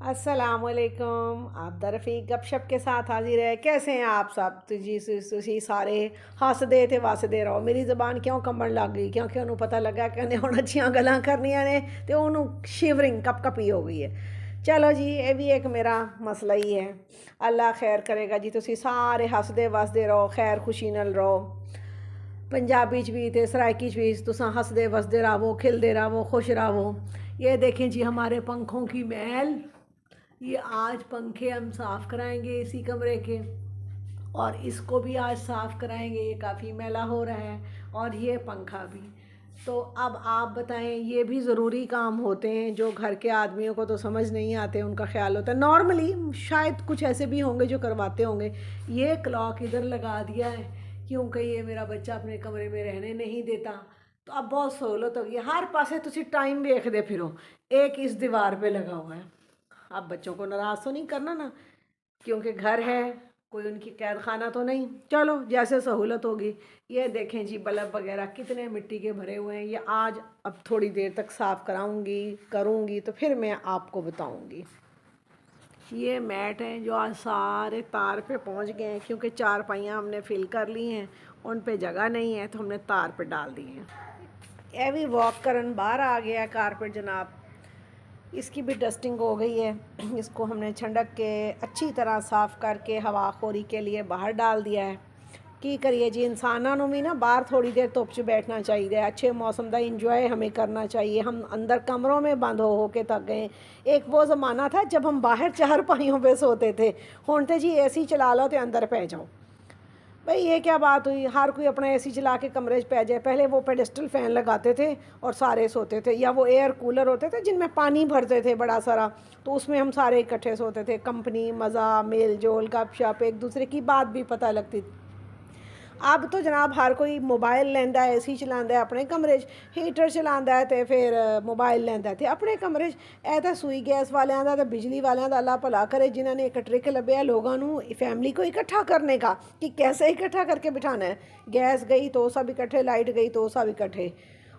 अस्सलामुअलैकुम। आप दरफ़ी गपशप के साथ हाजिर है। कैसे हैं आप सब? तुझी सारे हसदे थे वसदे रहो। मेरी ज़बान क्यों कंबन लग गई क्योंकि उन्होंने पता लगा कि उन्हें हुण अच्छियां गल्लां करनियां ने तो उन्होंने शिवरिंग कपकपी हो गई है। चलो जी, ये भी एक मेरा मसला ही है। अल्लाह खैर करेगा जी। तुसी सारे हसदे वसदे रहो, खैर खुशी नाल रहो। पंजाबी च भी ते सराइकी च भी तुसां हसदे वसदे रहो, खिलदे रहो, खुश रहो। ये देखें जी हमारे पंखों की महल। ये आज पंखे हम साफ़ कराएंगे इसी कमरे के, और इसको भी आज साफ़ कराएंगे। ये काफ़ी मैला हो रहा है, और ये पंखा भी। तो अब आप बताएं, ये भी ज़रूरी काम होते हैं जो घर के आदमियों को तो समझ नहीं आते, उनका ख्याल होता है। नॉर्मली शायद कुछ ऐसे भी होंगे जो करवाते होंगे। ये क्लॉक इधर लगा दिया है क्योंकि ये मेरा बच्चा अपने कमरे में रहने नहीं देता। तो अब बहुत सहूलत हो गई। हर पासे तुसी टाइम देखते फिरो, एक इस दीवार पे लगा हुआ है। आप बच्चों को नाराज़ तो नहीं करना ना, क्योंकि घर है, कोई उनकी कैद खाना तो नहीं। चलो जैसे सहूलत होगी। ये देखें जी बल्ब वगैरह कितने मिट्टी के भरे हुए हैं। ये आज अब थोड़ी देर तक साफ़ कराऊंगी करूंगी तो फिर मैं आपको बताऊंगी। ये मैट हैं जो आज सारे तार पे पहुंच गए हैं, क्योंकि चार पाइयाँ हमने फिल कर ली हैं, उन पे जगह नहीं है तो हमने तार पे डाल दी हैं। ये भी वॉक करन बाहर आ गया है कारपेट जनाब। इसकी भी डस्टिंग हो गई है। इसको हमने छंडक के अच्छी तरह साफ़ करके हवाखोरी के लिए बाहर डाल दिया है। की करिए जी, इंसानों ਨੂੰ भी ना बाहर थोड़ी देर धुप च बैठना चाहिए। अच्छे मौसम का इंजॉय हमें करना चाहिए। हम अंदर कमरों में बंद हो के थक गए। एक वो ज़माना था जब हम बाहर चारपाइयों पे सोते थे। हुण तो जी एसी चला लो तो अंदर पै जाओ। भाई ये क्या बात हुई? हर कोई अपना एसी चला के कमरे में पै जाए। पहले वो पेडिस्टल फ़ैन लगाते थे और सारे सोते थे, या वो एयर कूलर होते थे जिनमें पानी भरते थे बड़ा सारा, तो उसमें हम सारे इकट्ठे सोते थे। कंपनी, मज़ा, मेल जोल, गपशप, एक दूसरे की बात भी पता लगती थी। अब तो जनाब हर कोई मोबाइल लैंदा है, एसी चलांदा है अपने कमरे च, हीटर चलांदा है तो फिर मोबाइल लैंदा है तो अपने कमरे च। ਇਹ ਤਾਂ सूई गैस वालियां दा ते बिजली वालियां दा अल्लाह भला करे जिन्होंने एक ट्रिक लभ्या लोगों को फैमिली को इकट्ठा करने का, कि कैसे इकट्ठा करके बिठाना है। गैस गई तो सब इकट्ठे, लाइट गई तो सब इकट्ठे,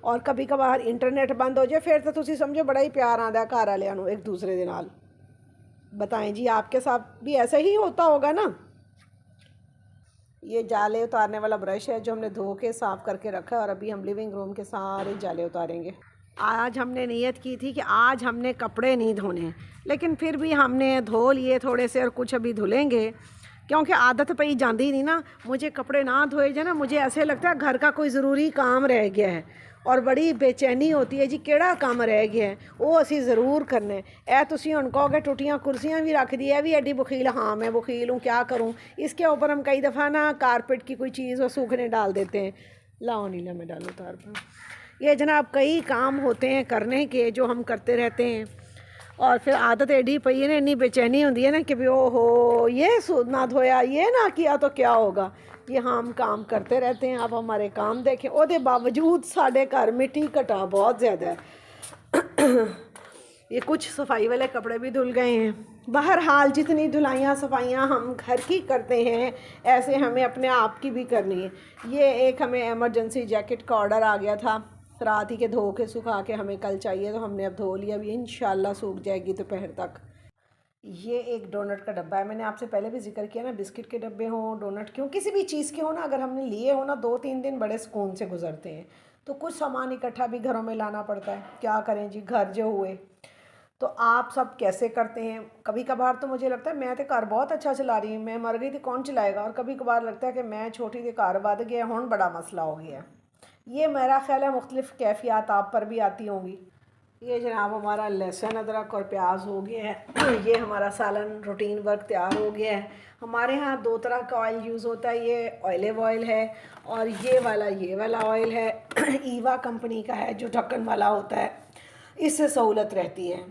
और कभी कभार इंटरनेट बंद हो जाए फिर तो तुसी समझो बड़ा ही प्यार आंदा है घर वालियां नूं एक दूसरे दे नाल। बताएं जी, आपके साथ भी ऐसा ही होता होगा ना? ये जाले उतारने वाला ब्रश है जो हमने धो के साफ़ करके रखा है, और अभी हम लिविंग रूम के सारे जाले उतारेंगे। आज हमने नियत की थी कि आज हमने कपड़े नहीं धोने, लेकिन फिर भी हमने धो लिए थोड़े से, और कुछ अभी धुलेंगे क्योंकि आदत पई जाती नहीं ना। मुझे कपड़े ना धोए जाए ना, मुझे ऐसे लगता है घर का कोई ज़रूरी काम रह गया है, और बड़ी बेचैनी होती है जी केड़ा काम रह गया है, वो असी ज़रूर करना है। ए तुसी हुण कहोगे टुटियां कुर्सियां भी रख दी है, भी एडी बखील। हाँ मैं बखील हूँ, क्या करूँ। इसके ऊपर हम कई दफ़ा ना कारपेट की कोई चीज़ वो सूखने डाल देते हैं। लाओ नीला में डालो तार पर। ये जनाब कई काम होते हैं करने के जो हम करते रहते हैं, और फिर आदत एडी पई है ना, इन्नी बेचैनी होती है ना कि भी ओहो ये ना धोया, ये ना किया तो क्या होगा। ये हम काम करते रहते हैं। अब हमारे काम देखें, ਉਹਦੇ बावजूद साढ़े घर मिट्टी घटा बहुत ज़्यादा है। ये कुछ सफाई वाले कपड़े भी धुल गए हैं। बहरहाल जितनी धुलाइयाँ सफाइयाँ हम घर की करते हैं, ऐसे हमें अपने आप की भी करनी है। ये एक हमें एमरजेंसी जैकेट का ऑर्डर आ गया था, रात ही के धो के सुखा के हमें कल चाहिए, तो हमने अब धो लिया। अभी इंशाल्लाह सूख जाएगी दोपहर तक। ये एक डोनट का डब्बा है। मैंने आपसे पहले भी जिक्र किया ना, बिस्किट के डब्बे हों, डोनट के हों, किसी भी चीज़ के हो ना, अगर हमने लिए हो ना, 2-3 दिन बड़े सुकून से गुजरते हैं। तो कुछ सामान इकट्ठा भी घरों में लाना पड़ता है, क्या करें जी, घर जो हुए। तो आप सब कैसे करते हैं? कभी कभार तो मुझे लगता है मैं तो घर बहुत अच्छा चला रही हूँ, मैं मर गई तो कौन चलाएगा। और कभी कभार लगता है कि मैं छोटी थी, घर बद गया, हूँ बड़ा मसला हो गया। ये मेरा ख्याल है मुख्तलिफ़ कैफियत आप पर भी आती होंगी। ये जनाब हमारा लहसुन अदरक और प्याज हो गया है। ये हमारा सालन रूटीन वर्क तैयार हो गया है। हमारे यहाँ 2 तरह का ऑयल यूज़ होता है। ये ऑलिव ऑयल है, और ये वाला ऑयल है ईवा कंपनी का है जो ढक्कन वाला होता है, इससे सहूलत रहती है।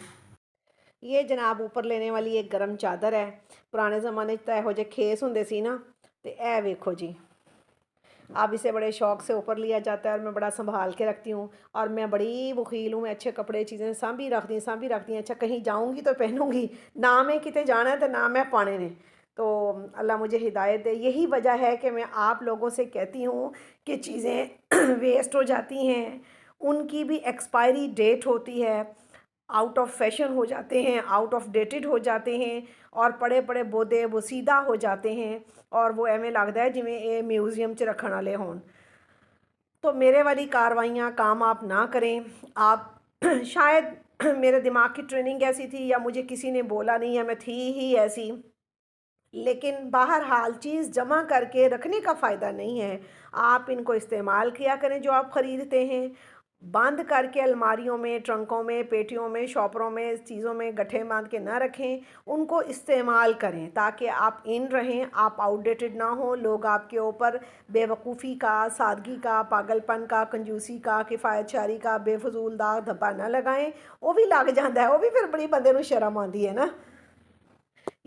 ये जनाब ऊपर लेने वाली एक गर्म चादर है। पुराने ज़माने तो ਇਹੋ ਜਿਹੇ खेस होंगे सी ना, तो ए वेखो जी, अब इसे बड़े शौक़ से ऊपर लिया जाता है, और मैं बड़ा संभाल के रखती हूँ। और मैं बड़ी वकील हूँ, मैं अच्छे कपड़े चीज़ें सांभी रखती। अच्छा कहीं जाऊँगी तो पहनूँगी, ना मैं किते जाना है तो ना मैं पाने ने। तो अल्लाह मुझे हिदायत दे। यही वजह है कि मैं आप लोगों से कहती हूँ कि चीज़ें वेस्ट हो जाती हैं, उनकी भी एक्सपायरी डेट होती है। आउट ऑफ फैशन हो जाते हैं, आउट ऑफ डेटेड हो जाते हैं और पड़े पड़े बोदे वो सीधा हो जाते हैं और वो एवें लगता है जिमें ये म्यूजियम च रखने वाले हों। तो मेरे वाली कार्रवाइयाँ काम आप ना करें। आप शायद मेरे दिमाग की ट्रेनिंग ऐसी थी या मुझे किसी ने बोला नहीं है, मैं थी ही ऐसी। लेकिन बहरहाल चीज़ जमा करके रखने का फ़ायदा नहीं है। आप इनको इस्तेमाल किया करें जो आप ख़रीदते हैं। बंद करके अलमारियों में, ट्रंकों में, पेटियों में, शॉपरों में, चीज़ों में गट्ठे बांध के ना रखें। उनको इस्तेमाल करें ताकि आप इन रहें, आप आउटडेटेड ना हो, लोग आपके ऊपर बेवकूफ़ी का, सादगी का, पागलपन का, कंजूसी का, किफ़ायतशारी का बेफजूल दाग धब्बा ना लगाएं। वो भी लग जाता है, वो भी फिर बड़ी बंदे नूं शर्म आती है ना।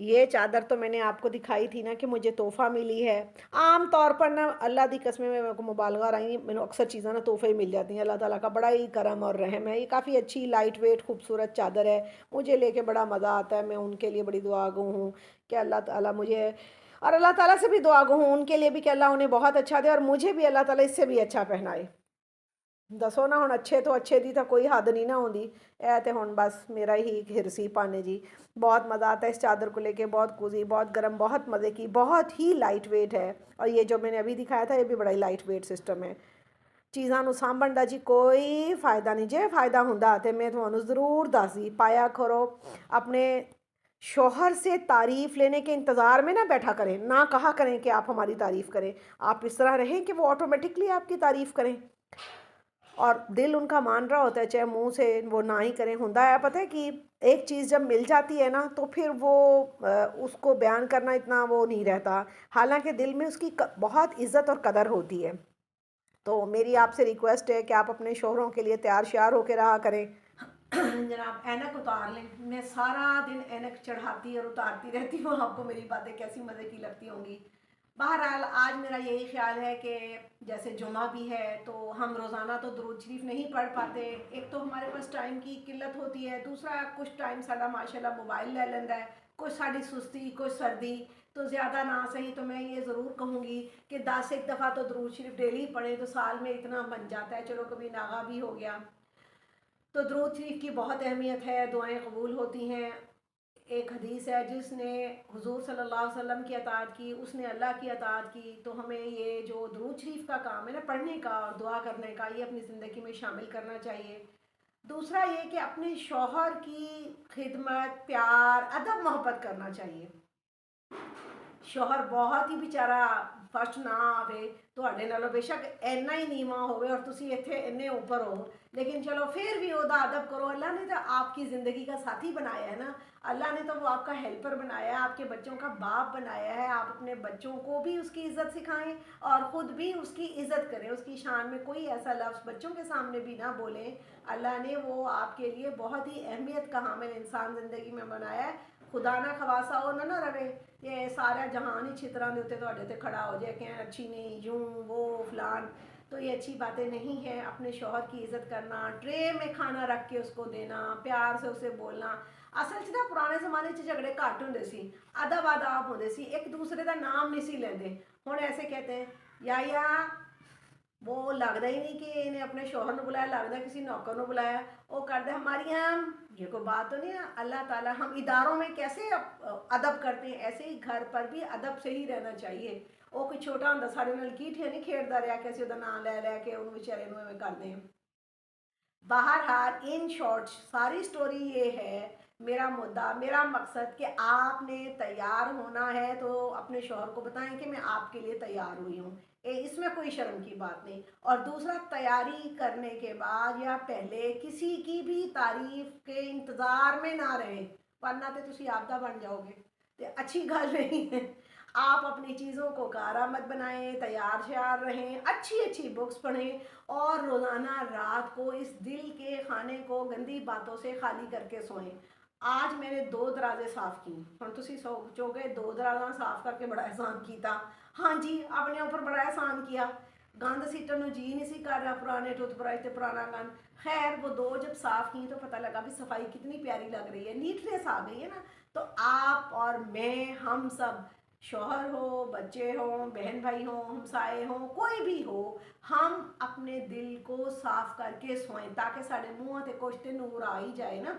ये चादर तो मैंने आपको दिखाई थी ना कि मुझे तोहफ़ा मिली है। आम तौर पर ना अल्लाह दी कसम मेरे को मुबालगा रही, मैंने अक्सर चीज़ें ना तोहफ़े ही मिल जाती हैं। अल्लाह ताला का बड़ा ही करम और रहम है। ये काफ़ी अच्छी लाइट वेट खूबसूरत चादर है, मुझे लेके बड़ा मज़ा आता है। मैं उनके लिए बड़ी दुआ गो हूँ कि अल्लाह ताला मुझे, और अल्लाह ताला से भी दुआ गो हूँ उनके लिए भी कि अल्लाह उन्हें बहुत अच्छा दे और मुझे भी अल्लाह ताला इससे भी अच्छा पहनाए। दसो ना, हुण अच्छे तो अच्छे दी तो कोई हद नहीं ना होंदी। ए तो हुण बस मेरा ही हिरसी पाने जी। बहुत मज़ा आता है इस चादर को लेके, बहुत कूजी, बहुत गर्म, बहुत मज़े की, बहुत ही लाइट वेट है। और ये जो मैंने अभी दिखाया था ये भी बड़ा ही लाइट वेट सिस्टम है। चीज़ां नूं सांभण दा जी कोई फ़ायदा नहीं। जे फ़ायदा हुंदा ते मैं तुहानूं ज़रूर दसदी। पाया करो, अपने शौहर से तारीफ़ लेने के इंतज़ार में ना बैठा करें, ना कहा करें कि आप हमारी तारीफ़ करें। आप इस तरह रहें कि वो ऑटोमेटिकली आपकी तारीफ़ करें और दिल उनका मान रहा होता है, चाहे मुंह से वो ना ही करें। होता है पता है कि एक चीज़ जब मिल जाती है ना तो फिर वो उसको बयान करना इतना वो नहीं रहता। हालांकि दिल में उसकी बहुत इज़्ज़त और कदर होती है। तो मेरी आपसे रिक्वेस्ट है कि आप अपने शोहरों के लिए तैयार श्यार होकर रहा करें। जनाब ऐनक उतार लें। मैं सारा दिन ऐनक चढ़ाती और उतारती रहती हूँ, आपको मेरी बातें कैसी मज़े की लगती होंगी। बहरहाल आज मेरा यही ख्याल है कि जैसे जुमा भी है तो हम रोज़ाना तो दुरूद शरीफ नहीं पढ़ पाते। एक तो हमारे पास टाइम की किल्लत होती है, दूसरा कुछ टाइम साडा माशाल्लाह मोबाइल ले लेंदा है, कुछ साड़ी सुस्ती, कुछ सर्दी। तो ज़्यादा ना सही तो मैं ये ज़रूर कहूँगी कि 10 एक दफ़ा तो दुरूद शरीफ डेली पढ़े तो साल में इतना बन जाता है। चलो कभी नागा भी हो गया। तो दुरूद शरीफ की बहुत अहमियत है, दुआएं कबूल होती हैं। एक हदीस है, जिसने हुजूर सल्लल्लाहु अलैहि वसल्लम की अताअत की उसने अल्लाह की अताअत की। तो हमें ये जो दुरूद शरीफ का काम है ना, पढ़ने का और दुआ करने का, ये अपनी ज़िंदगी में शामिल करना चाहिए। दूसरा ये कि अपने शौहर की खिदमत, प्यार, अदब मोहब्बत करना चाहिए। शौहर बहुत ही बेचारा फर्स्ट ना आवे, ਤੁਹਾਡੇ ਨਾਲੋਂ बेशक ਇੰਨਾ ही नीवा होवे और तुसी इत्थे इन्ने ऊपर हो, लेकिन चलो फिर भी ओदा अदब करो। अल्लाह ने तो आपकी ज़िंदगी का साथी बनाया है ना, अल्लाह ने तो वो आपका हेल्पर बनाया है, आपके बच्चों का बाप बनाया है। आप अपने बच्चों को भी उसकी इज़्ज़त सिखाएं और ख़ुद भी उसकी इज़्ज़त करें। उसकी शान में कोई ऐसा लफ्ज़ बच्चों के सामने भी ना बोलें। अल्लाह ने वो आपके लिए बहुत ही अहमियत का हामिल इंसान ज़िंदगी में बनाया है। खुदा ना खवासा हो ना रवे ये सारा जहान ही छितरां दे उत्ते तुहाडे ते खड़ा हो जाए कि अच्छी नहीं, यूं वो फलान। तो ये अच्छी बातें नहीं हैं। अपने शौहर की इज़्ज़त करना, ट्रे में खाना रख के उसको देना, प्यार से उसे बोलना। असल च ना पुराने ज़माने च झगड़े घट होंदे सी, अदब आदाब होंदे सी, एक दूसरे का नाम नहीं सी लेंदे। हुण ऐसे कहते हैं या वो लगता ही नहीं कि इन्हें अपने शौहर ने बुलाया, लगता किसी नौकर ने बुलाया। वो करते हमारी हम, ये कोई बात तो नहीं है। अल्लाह ताला हम इदारों में कैसे अदब करते हैं, ऐसे ही घर पर भी अदब से ही रहना चाहिए। वो कोई छोटा होंदा सारे नाल गीठियां नहीं खेड़ता रहा कि असं नाम लै लैके उन्होंने बेचारे एवं करते हैं। बहरहाल इन शॉर्ट सारी स्टोरी ये है, मेरा मुद्दा, मेरा मकसद कि आपने तैयार होना है तो अपने शौहर को बताएं कि मैं आपके लिए तैयार हुई हूँ। इसमें कोई शर्म की बात नहीं। और दूसरा, तैयारी करने के बाद या पहले किसी की भी तारीफ के इंतज़ार में ना रहें, वरना तो तुसी आपदा बन जाओगे, तो अच्छी गल नहीं है। आप अपनी चीज़ों को कारामद बनाएं, तैयार श्यार रहें, अच्छी अच्छी बुक्स पढ़ें और रोज़ाना रात को इस दिल के खाने को गंदी बातों से खाली करके सोएं। आज मैंने 2 दराजे साफ़ की। हम तुसी सोचोगे 2 दराजा साफ़ करके बड़ा एहसान किया। हाँ जी, अपने ऊपर बड़ा एहसान किया। गंद सीटन नूं जी नहीं सी कर रहा, पुराने टूथब्रश ते पुराना गंद। खैर वो 2 जब साफ़ की तो पता लगा भी सफाई कितनी प्यारी लग रही है, नीटनेस आ गई है ना। तो आप और मैं, हम सब, शौहर हो, बच्चे हों, बहन भाई हों, हमसाए हों, कोई भी हो, हम अपने दिल को साफ करके सोएं ताकि साढ़े मुँह ते कुछ ते नूर आ ही जाए ना।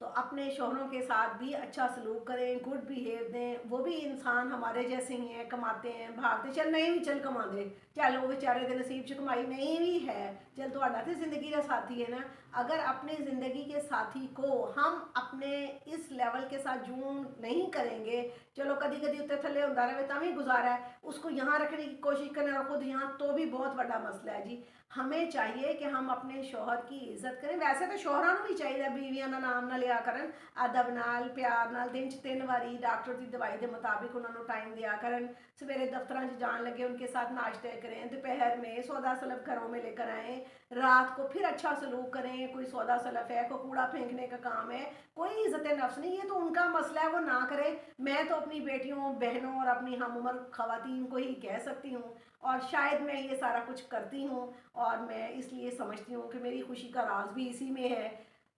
तो अपने शौहरों के साथ भी अच्छा सलूक करें, गुड बिहेव दें। वो भी इंसान हमारे जैसे ही हैं, कमाते हैं, भागते, चल नहीं भी चल कमा दे, चल वो बेचारे दे नसीब च कमाई नहीं भी है, चल ਤੁਹਾਡਾ तो ज़िंदगी का साथी है ना। अगर अपनी ज़िंदगी के साथी को हम अपने इस लेवल के साथ जून नहीं करेंगे, चलो कभी कभी उत्ते थले होता रहे तभी गुजारा है, उसको यहाँ रखने की कोशिश करना खुद यहाँ, तो भी बहुत बड़ा मसला है जी। हमें चाहिए कि हम अपने शौहर की इज्जत करें। वैसे तो शौहरों को भी चाहिए बीवियां का नाम ना लिया करन, अदब नाल प्यार नाल दिन च 3 वारी डॉक्टर की दवाई के मुताबिक उन्होंने टाइम दिया करन, सवेरे दफ्तर जान लगे उनके साथ नाश्ते करें, दोपहर में सौदा सलब घरों में लेकर आएँ, रात को फिर अच्छा सलूक करें। कोई सौदा सलब है, कोई कूड़ा फेंकने का काम है, कोई इज्जत नफ्स नहीं, ये तो उनका मसला है, वो ना करें। मैं तो अपनी बेटियों बहनों और अपनी हम उम्र खवातीन को ही कह सकती हूँ, और शायद मैं ये सारा कुछ करती हूँ, और मैं इसलिए समझती हूँ कि मेरी खुशी का राज भी इसी में है।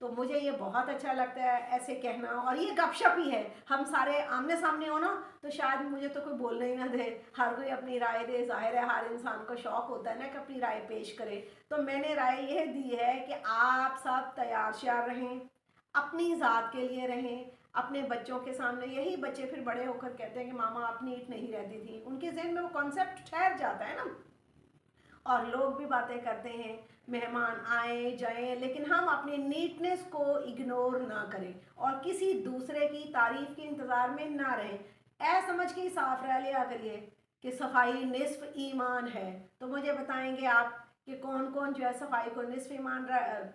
तो मुझे ये बहुत अच्छा लगता है ऐसे कहना, और ये गपशप ही है। हम सारे आमने सामने हो ना तो शायद मुझे तो कोई बोलने ही ना दे, हर कोई अपनी राय दे। जाहिर है हर इंसान को शौक होता है ना कि अपनी राय पेश करे। तो मैंने राय यह दी है कि आप सब तैयार श्यार रहें, अपनी ज़ात के लिए रहें, अपने बच्चों के सामने। यही बच्चे फिर बड़े होकर कहते हैं कि मामा आप नीट नहीं रहती थी, उनके जहन में वो कॉन्सेप्ट ठहर जाता है ना। और लोग भी बातें करते हैं, मेहमान आए जाएं, लेकिन हम अपनी नीटनेस को इग्नोर ना करें और किसी दूसरे की तारीफ के इंतज़ार में ना रहें। ऐ समझ के ही साफ रह लिया करिए कि सफाई निस्फ ईमान है। तो मुझे बताएंगे आप कि कौन कौन जो है सफाई को निस्फ ईमान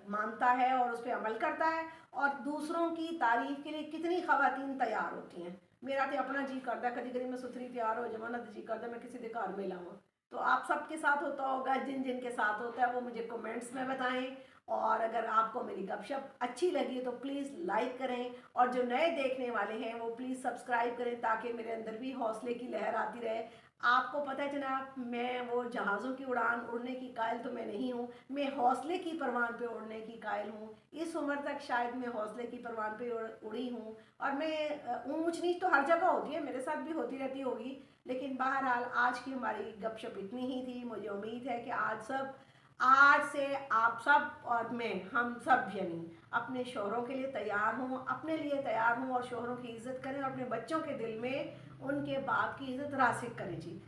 मानता है और उस पर अमल करता है, और दूसरों की तारीफ के लिए कितनी खवातीन तैयार होती हैं। मेरा तो अपना जी करता है, कभी कभी मैं सुथरी तैयार हो जावा ना तो जी करता मैं किसी के घर में लाऊँ। तो आप सबके साथ होता होगा, जिन जिन के साथ होता है वो मुझे कमेंट्स में बताएं। और अगर आपको मेरी गपशप अच्छी लगी तो प्लीज़ लाइक करें, और जो नए देखने वाले हैं वो प्लीज़ सब्सक्राइब करें, ताकि मेरे अंदर भी हौसले की लहर आती रहे। आपको पता है जनाब, मैं वो जहाज़ों की उड़ान उड़ने की कायल तो मैं नहीं हूँ, मैं हौसले की परवान पे उड़ने की कायल हूँ। इस उम्र तक शायद मैं हौसले की परवान पे उड़ी हूँ। और मैं ऊंच नीच तो हर जगह होती है, मेरे साथ भी होती रहती होगी, लेकिन बहरहाल आज की हमारी गपशप इतनी ही थी। मुझे उम्मीद है कि आज से आप सब और मैं, हम सब यानी अपने शौहरों के लिए तैयार हों, अपने लिए तैयार हों, और शौहरों की इज़्ज़त करें, और अपने बच्चों के दिल में उनके बाप की इज़्ज़त रासिक करें जी।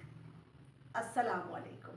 अस्सलाम वालेकुम।